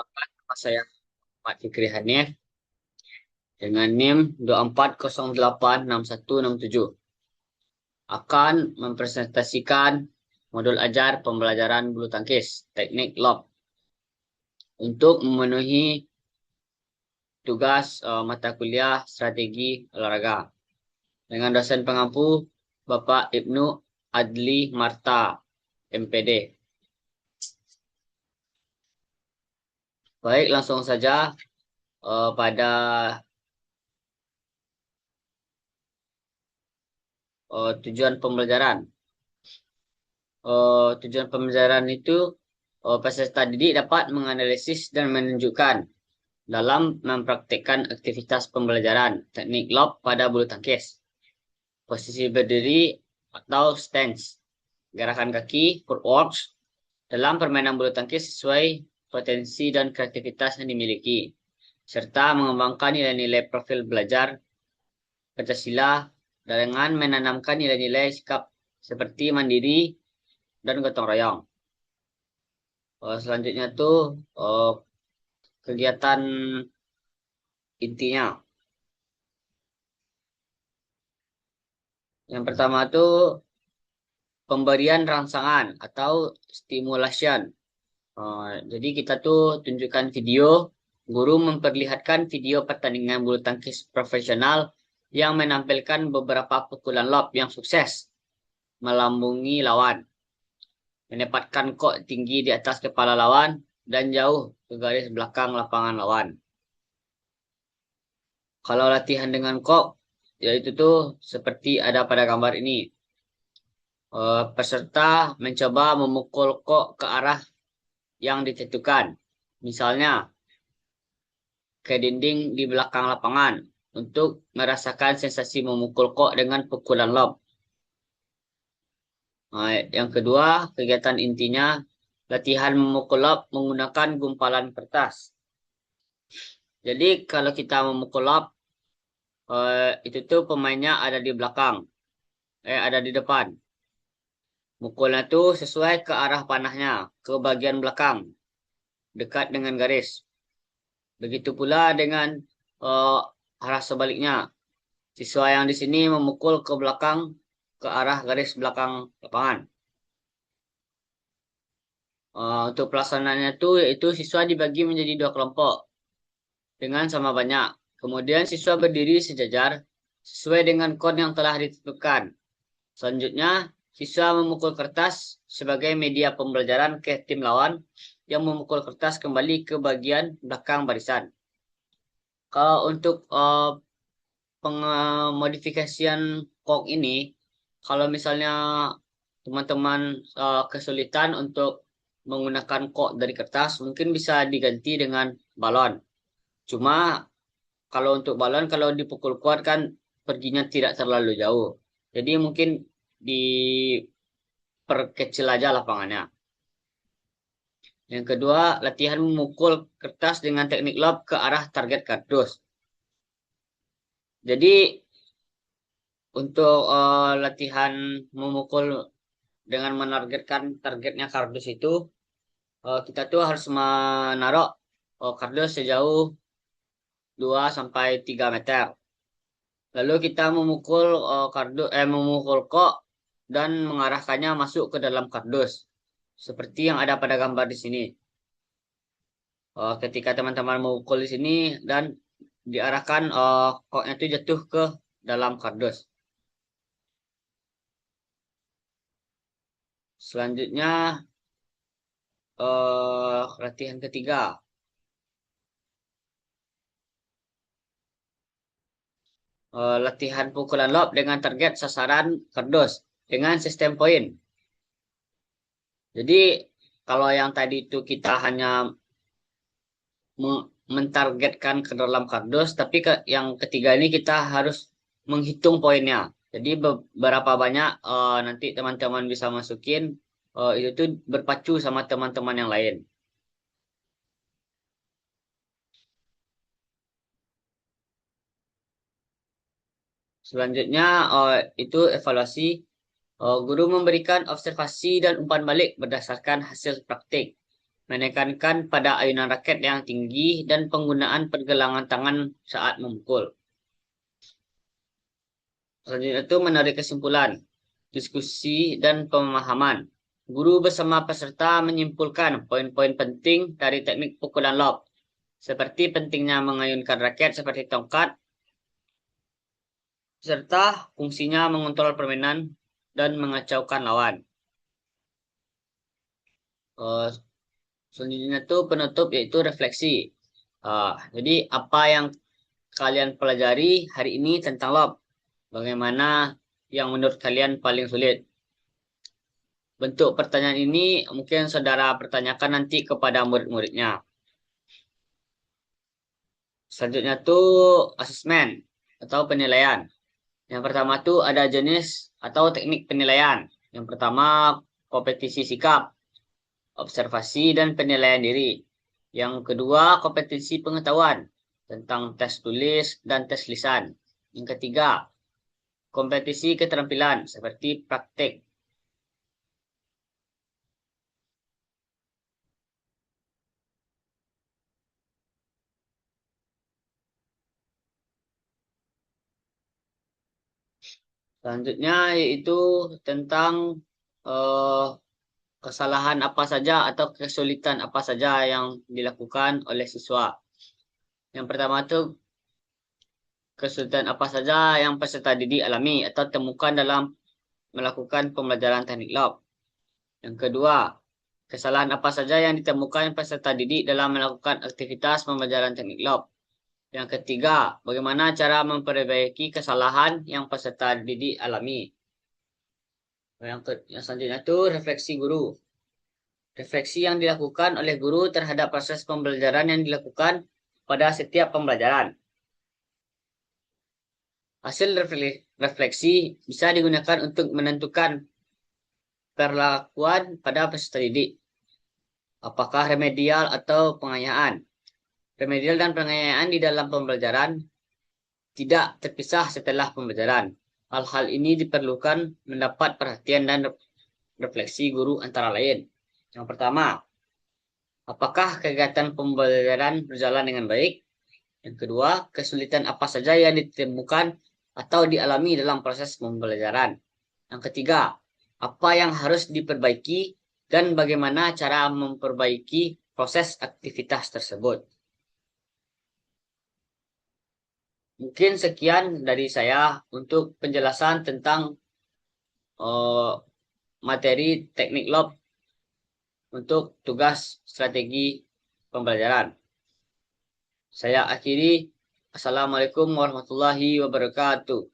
Nama saya Ahmad Fikri Hanif dengan NIM 24086167 akan mempresentasikan modul ajar pembelajaran bulu tangkis teknik lob untuk memenuhi tugas mata kuliah strategi olahraga dengan dosen pengampu Bapak Ibnu Adli Marta, MPD. Baik, langsung saja pada tujuan pembelajaran. Tujuan pembelajaran itu peserta didik dapat menganalisis dan menunjukkan dalam mempraktikkan aktivitas pembelajaran teknik lob pada bulu tangkis, posisi berdiri atau stance, gerakan kaki, footwork dalam permainan bulu tangkis sesuai potensi dan kreativitas yang dimiliki, serta mengembangkan nilai-nilai profil belajar Pancasila dengan menanamkan nilai-nilai sikap seperti mandiri dan gotong royong. Selanjutnya tuh kegiatan intinya. Yang pertama tuh pemberian rangsangan atau stimulation. Jadi kita tuh tunjukkan video, guru memperlihatkan video pertandingan bulu tangkis profesional yang menampilkan beberapa pukulan lob yang sukses melambungi lawan, menempatkan kok tinggi di atas kepala lawan dan jauh ke garis belakang lapangan lawan. Kalau latihan dengan kok, yaitu tuh seperti ada pada gambar ini. Peserta mencoba memukul kok ke arah yang ditentukan. Misalnya, ke dinding di belakang lapangan untuk merasakan sensasi memukul kok dengan pukulan lob. Yang kedua, kegiatan intinya latihan memukul lob menggunakan gumpalan kertas. Jadi kalau kita memukul lob, itu tuh pemainnya ada di belakang, ada di depan. Mukulnya tuh sesuai ke arah panahnya, ke bagian belakang, dekat dengan garis. Begitu pula dengan arah sebaliknya. Siswa yang di sini memukul ke belakang, ke arah garis belakang lapangan. Untuk pelaksanaannya itu yaitu siswa dibagi menjadi 2 kelompok dengan sama banyak. Kemudian siswa berdiri sejajar sesuai dengan kon yang telah ditentukan. Selanjutnya, siswa memukul kertas sebagai media pembelajaran ke tim lawan yang memukul kertas kembali ke bagian belakang barisan. Kalau untuk pengemodifikasian kok ini, kalau misalnya teman-teman kesulitan untuk menggunakan kok dari kertas, mungkin bisa diganti dengan balon. Cuma kalau untuk balon, kalau dipukul kuat kan perginya tidak terlalu jauh. Jadi mungkin diperkecil aja lapangannya. Yang kedua, latihan memukul kertas dengan teknik lob ke arah target kardus. Jadi untuk latihan memukul dengan menargetkan targetnya kardus itu, kita tuh harus menaruh kardus sejauh 2 sampai 3 meter. Lalu kita memukul memukul kok dan mengarahkannya masuk ke dalam kardus. Seperti yang ada pada gambar di sini. Ketika teman-teman memukul di sini dan diarahkan koknya itu jatuh ke dalam kardus. Selanjutnya latihan ketiga. Latihan pukulan lob dengan target sasaran kardus dengan sistem poin. Jadi kalau yang tadi itu kita hanya mentargetkan ke dalam kardus, tapi yang ketiga ini kita harus menghitung poinnya. Jadi berapa banyak nanti teman-teman bisa masukin, itu tuh berpacu sama teman-teman yang lain. Selanjutnya itu evaluasi. Guru memberikan observasi dan umpan balik berdasarkan hasil praktik. menekankan pada ayunan raket yang tinggi dan penggunaan pergelangan tangan saat memukul. Selanjutnya itu menarik kesimpulan, diskusi, dan pemahaman. Guru bersama peserta menyimpulkan poin-poin penting dari teknik pukulan lob, seperti pentingnya mengayunkan raket seperti tongkat, serta fungsinya mengontrol permainan dan mengacaukan lawan. Selanjutnya itu penutup yaitu refleksi. Jadi apa yang kalian pelajari hari ini tentang lob? Bagaimana yang menurut kalian paling sulit? Bentuk pertanyaan ini mungkin saudara pertanyakan nanti kepada murid-muridnya. Selanjutnya tuh asesmen atau penilaian. Yang pertama tuh ada jenis atau teknik penilaian. Yang pertama kompetisi sikap, observasi dan penilaian diri. Yang kedua kompetisi pengetahuan tentang tes tulis dan tes lisan. Yang ketiga kompetisi keterampilan seperti praktik. Selanjutnya yaitu tentang eh, kesalahan apa saja atau kesulitan apa saja yang dilakukan oleh siswa. Yang pertama itu kesulitan apa saja yang peserta didik alami atau temukan dalam melakukan pembelajaran teknik lob. Yang kedua, kesalahan apa saja yang ditemukan peserta didik dalam melakukan aktivitas pembelajaran teknik lob. Yang ketiga, bagaimana cara memperbaiki kesalahan yang peserta didik alami. Yang selanjutnya itu refleksi guru. Refleksi yang dilakukan oleh guru terhadap proses pembelajaran yang dilakukan pada setiap pembelajaran. Hasil refleksi bisa digunakan untuk menentukan perlakuan pada peserta didik. Apakah remedial atau pengayaan? Remedial dan pengayaan di dalam pembelajaran tidak terpisah setelah pembelajaran. Hal-hal ini diperlukan mendapat perhatian dan refleksi guru antara lain. Yang pertama, apakah kegiatan pembelajaran berjalan dengan baik? Yang kedua, kesulitan apa saja yang ditemukan atau dialami dalam proses pembelajaran? Yang ketiga, apa yang harus diperbaiki dan bagaimana cara memperbaiki proses aktivitas tersebut? Mungkin sekian dari saya untuk penjelasan tentang uh, materi teknik lob untuk tugas strategi pembelajaran. Saya akhiri. Assalamualaikum warahmatullahi wabarakatuh.